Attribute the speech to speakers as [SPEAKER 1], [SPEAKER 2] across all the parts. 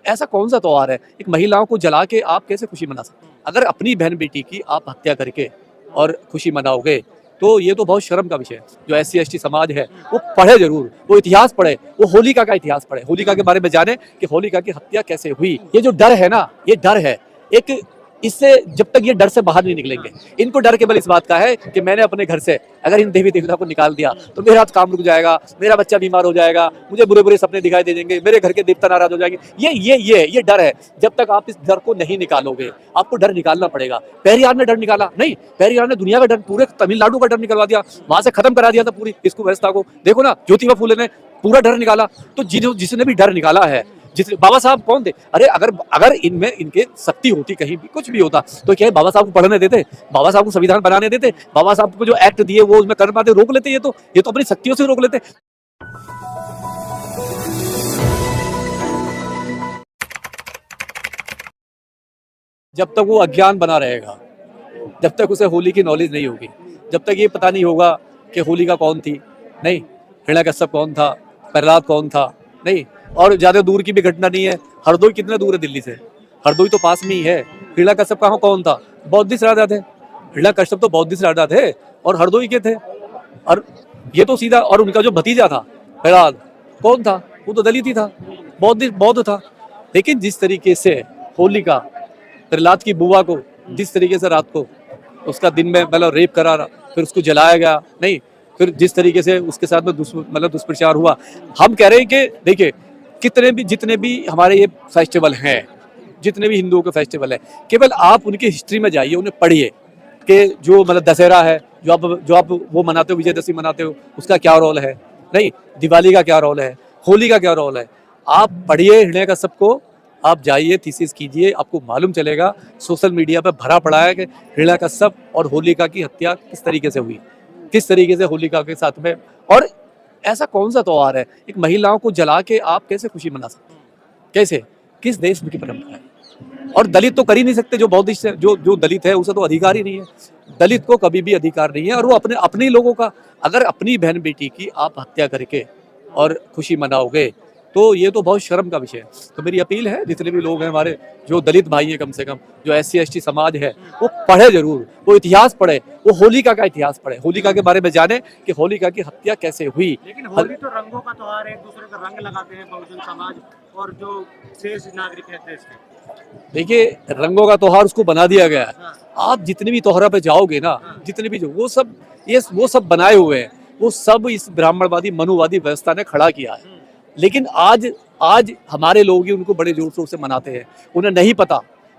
[SPEAKER 1] ऐसा कौन सा त्योहार है, एक महिलाओं को जला के आप कैसे खुशी मना सकते हैं? अगर अपनी बहन बेटी की आप हत्या करके और खुशी मनाओगे तो ये तो बहुत शर्म का विषय है। जो SC ST समाज है वो पढ़े जरूर, वो इतिहास पढ़े, वो होलिका का इतिहास पढ़े, होलिका के बारे में जाने कि होलिका की हत्या कैसे हुई। ये जो डर है ना, ये डर है एक, इससे जब तक ये डर से बाहर नहीं निकलेंगे। इनको डर केवल इस बात का है कि मैंने अपने घर से अगर इन देवी देवता को निकाल दिया तो मेरा काम रुक जाएगा, मेरा बच्चा बीमार हो जाएगा, मुझे बुरे बुरे सपने दिखाई दे देंगे, मेरे घर के देवता नाराज हो जाएंगे। ये डर है। जब तक आप इस डर को नहीं निकालोगे, आपको डर निकालना पड़ेगा। पेरियार ने डर निकाला नहीं, पेरियार ने दुनिया का डर, पूरे तमिलनाडु का डर निकलवा दिया, वहां से खत्म करा दिया था पूरी इसको व्यवस्था को। देखो ना, ज्योतिबा फूले ने पूरा डर निकाला। तो जिसने भी डर निकाला है, जिस बाबा साहब कौन थे? अरे अगर इनमें इनके शक्ति होती, कहीं भी कुछ भी होता तो क्या बाबा साहब को पढ़ने देते, बाबा साहब को संविधान बनाने देते, बाबा साहब को जो एक्ट दिए वो उसमें कर पाते, रोक लेते। ये तो अपनी शक्तियों से रोक लेते। जब तक वो अज्ञान बना रहेगा, जब तक उसे होली की नॉलेज नहीं होगी, जब तक ये पता नहीं होगा कि होलिका कौन थी, नहीं हिरण्यकश्यप कौन था, प्रहलाद कौन था, नहीं। और ज्यादा दूर की भी घटना नहीं है। हरदोई कितने दूर है दिल्ली से? हरदोई तो पास में ही है। हिरण्यकश्यप कहाँ कौन था? बौद्धिस्ट राजा थे। हिरण्यकश्यप तो बौद्धिस्ट राजा थे और हरदोई के थे। और ये तो सीधा, और उनका जो भतीजा था प्रहलाद कौन था? वो तो दलित ही था, बौद्ध था। लेकिन जिस तरीके से होलिका प्रहलाद की बुआ को जिस तरीके से रात को उसका दिन में मतलब रेप करा, फिर उसको जलाया गया, नहीं, फिर जिस तरीके से उसके साथ में दुष्प्रचार हुआ। हम कह रहे हैं कि देखिए, जितने भी हमारे ये फेस्टिवल हैं, जितने भी हिंदुओं के फेस्टिवल हैं, केवल आप उनकी हिस्ट्री में जाइए, उन्हें पढ़िए कि जो मतलब दशहरा है, जो आप वो मनाते हो, विजयदशमी मनाते हो, उसका क्या रोल है, नहीं दिवाली का क्या रोल है, होली का क्या रोल है। आप पढ़िए हिरण्यकश्यप को, आप जाइए थीसिस कीजिए, आपको मालूम चलेगा। सोशल मीडिया पर भरा पड़ा है कि हिरण्यकश्यप और होलिका की हत्या किस तरीके से हुई, किस तरीके से होलिका के साथ में। और ऐसा कौन सा त्योहार है, एक महिलाओं को जला के आप कैसे खुशी मना सकते हैं? कैसे? किस देश की परंपरा है? और दलित तो कर ही नहीं सकते। जो बौद्धिस्ट है, जो दलित है, उसे तो अधिकार ही नहीं है। दलित को कभी भी अधिकार नहीं है। और वो अपने लोगों का, अगर अपनी बहन बेटी की आप हत्या करके और खुशी मनाओगे तो ये तो बहुत शर्म का विषय है। तो मेरी अपील है, जितने भी लोग हैं हमारे, जो दलित भाई हैं, कम से कम जो SC ST समाज है, वो पढ़े जरूर, वो इतिहास पढ़े, वो होलिका का इतिहास पढ़े, होलिका के बारे में जाने कि होलिका की हत्या कैसे हुई।
[SPEAKER 2] लेकिन होली तो रंगों का त्योहार है, एक दूसरे का रंग लगाते हैं बहुजन समाज और जो शेष नागरिक है देश के।
[SPEAKER 1] देखिए, रंगों का त्योहार उसको बना दिया गया है। आप जितने भी त्योहार पे जाओगे ना, जितने भी वो सब बनाए हुए हैं, वो सब इस ब्राह्मणवादी मनुवादी व्यवस्था ने खड़ा किया है। लेकिन आज हमारे लोग ही उनको बड़े जोर शोर से मनाते हैं। उन्हें नहीं पता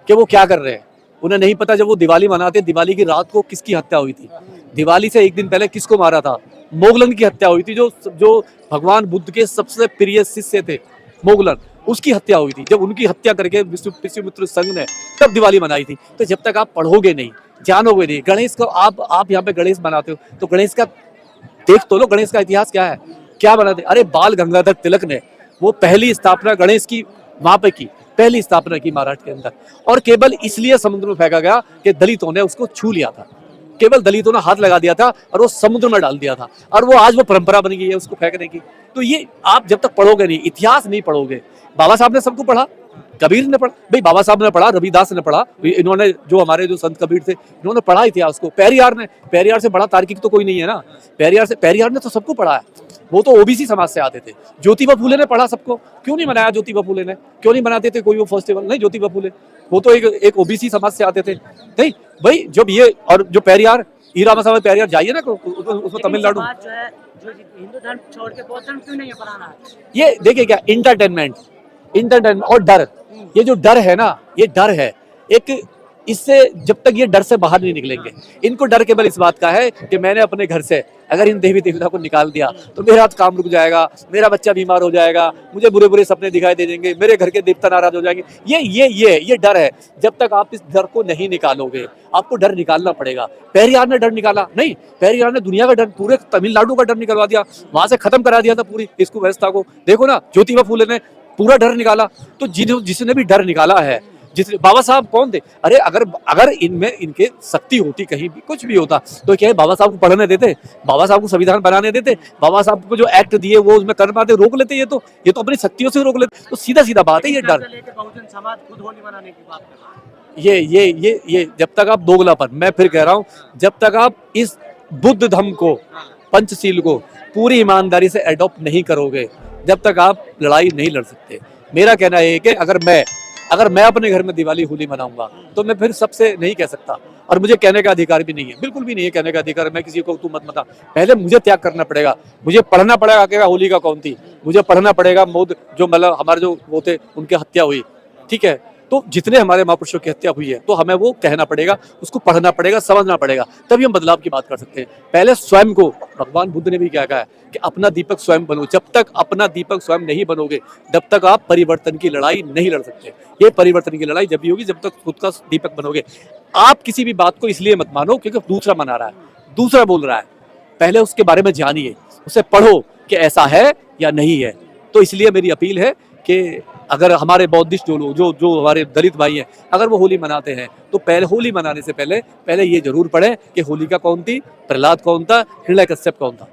[SPEAKER 1] कि वो क्या कर रहे हैं। उन्हें नहीं पता जब वो दिवाली मनाते, दिवाली की रात को किसकी हत्या हुई थी, दिवाली से एक दिन पहले किसको मारा था। मोगलन की हत्या हुई थी, जो भगवान बुद्ध के सबसे प्रिय शिष्य थे मोगलन, उसकी हत्या हुई थी। जब उनकी हत्या करके विश्वामित्र संघ ने तब दिवाली मनाई थी। तो जब तक आप पढ़ोगे नहीं, जानोगे नहीं, गणेश को आप यहाँ पे गणेश बनाते हो तो गणेश का देख तो लो, गणेश का इतिहास क्या है, क्या बनाते। अरे बाल गंगाधर तिलक ने वो पहली स्थापना गणेश की वहां पे की, पहली स्थापना की महाराष्ट्र के अंदर। और केवल इसलिए समुद्र में फेंका गया कि दलितों ने उसको छू लिया था, केवल दलितों ने हाथ लगा दिया था और वो समुद्र में डाल दिया था। और वो आज वो परंपरा बन गई है उसको फेंकने की। तो ये आप जब तक पढ़ोगे नहीं, इतिहास नहीं पढ़ोगे। बाबा साहब ने सबको पढ़ा, कबीर ने पढ़ा, भाई बाबा साहब ने पढ़ा, रविदास ने पढ़ा, इन्होंने जो हमारे जो संत कबीर थे इन्होंने पढ़ा इतिहास को। पेरियार से बड़ा तार्किक तो कोई नहीं है ना। पेरियार ने तो सबको पढ़ा है। वो तो OBC समाज से आते थे। ज्योतिबा फूले ने पढ़ा सबको। क्यों नहीं बनाया ज्योतिबा फूले ने? क्यों नहीं बनाते थे कोई वो फेस्टिवल? नहीं, ज्योतिबा फूले वो तो एक OBC समाज से आते थे। नहीं भाई, जब ये और जो पेरियार, हीरा मसावा पेरियार जाइए ना उसमें तमिलनाडु,
[SPEAKER 2] जो हिंदू धर्म छोड़ के बौद्ध धर्म क्यों नहीं अपनाना?
[SPEAKER 1] ये देखिए क्या इंटरटेनमेंट और डर, ये जो डर है ना, ये डर है एक, इससे जब तक ये डर से बाहर नहीं निकलेंगे। इनको डर केवल इस बात का है कि मैंने अपने घर से अगर इन देवी देवता को निकाल दिया तो मेरा काम रुक जाएगा, मेरा बच्चा बीमार हो जाएगा, मुझे बुरे बुरे सपने दिखाई दे देंगे, मेरे घर के देवता नाराज हो जाएंगे। ये डर है। जब तक आप इस डर को नहीं निकालोगे, आपको डर निकालना पड़ेगा। पेरियार ने डर निकाला नहीं, पेरियार ने दुनिया का डर, पूरे तमिलनाडु का डर निकलवा दिया, वहां से खत्म करा दिया था पूरी इसको व्यवस्था को। देखो ना, ज्योतिबा फूले ने पूरा डर निकाला। तो जिसने भी डर निकाला है, जितने बाबा साहब कौन थे? अरे अगर अगर इनमें इनके शक्ति होती, कहीं भी कुछ भी होता, तो क्या है बाबा साहब को पढ़ने देते, बाबा साहब को संविधान बनाने देते, बाबा साहब को जो एक्ट दिए वो उसमें कर पाते, रोक लेते? ये तो अपनी शक्तियों से रोक लेते। तो सीधा सीधा बात है ये डर।
[SPEAKER 2] लेके बहुजन समाज खुद होली मनाने की बात कर रहा है।
[SPEAKER 1] ये जब तक आप दोगलापन, मैं फिर कह रहा हूं, जब तक आप इस बुद्ध धम्म को, पंचशील को पूरी ईमानदारी से एडॉप्ट नहीं करोगे, जब तक आप लड़ाई नहीं लड़ सकते। मेरा कहना है कि अगर मैं अपने घर में दिवाली होली मनाऊंगा तो मैं फिर सबसे नहीं कह सकता, और मुझे कहने का अधिकार भी नहीं है, बिल्कुल भी नहीं है कहने का अधिकार। मैं किसी को तू मत मता, पहले मुझे त्याग करना पड़ेगा, मुझे पढ़ना पड़ेगा कि होली का कौन थी, मुझे पढ़ना पड़ेगा जो मतलब हमारे जो वो थे उनकी हत्या हुई, ठीक है? तो जितने हमारे महापुरुषों की हत्या हुई है तो हमें वो कहना पड़ेगा, उसको पढ़ना पड़ेगा, समझना पड़ेगा, तभी हम बदलाव की बात कर सकते हैं। पहले स्वयं को, भगवान बुद्ध ने भी क्या कहा है कि अपना दीपक स्वयं बनो। जब तक अपना दीपक स्वयं नहीं बनोगे, जब तक आप परिवर्तन की लड़ाई नहीं लड़ सकते। ये परिवर्तन की लड़ाई जब भी होगी जब तक खुद का दीपक बनोगे। आप किसी भी बात को इसलिए मत मानो क्योंकि दूसरा मना रहा है, दूसरा बोल रहा है, पहले उसके बारे में जानिए, उसे पढ़ो कि ऐसा है या नहीं है। तो इसलिए मेरी अपील है कि अगर हमारे बौद्धिस्ट जो लोग, जो हमारे दलित भाई हैं, अगर वो होली मनाते हैं तो पहले होली मनाने से पहले ये जरूर पढ़ें कि होलिका कौन थी, प्रहलाद कौन था, हिरण्यकश्यप कौन था।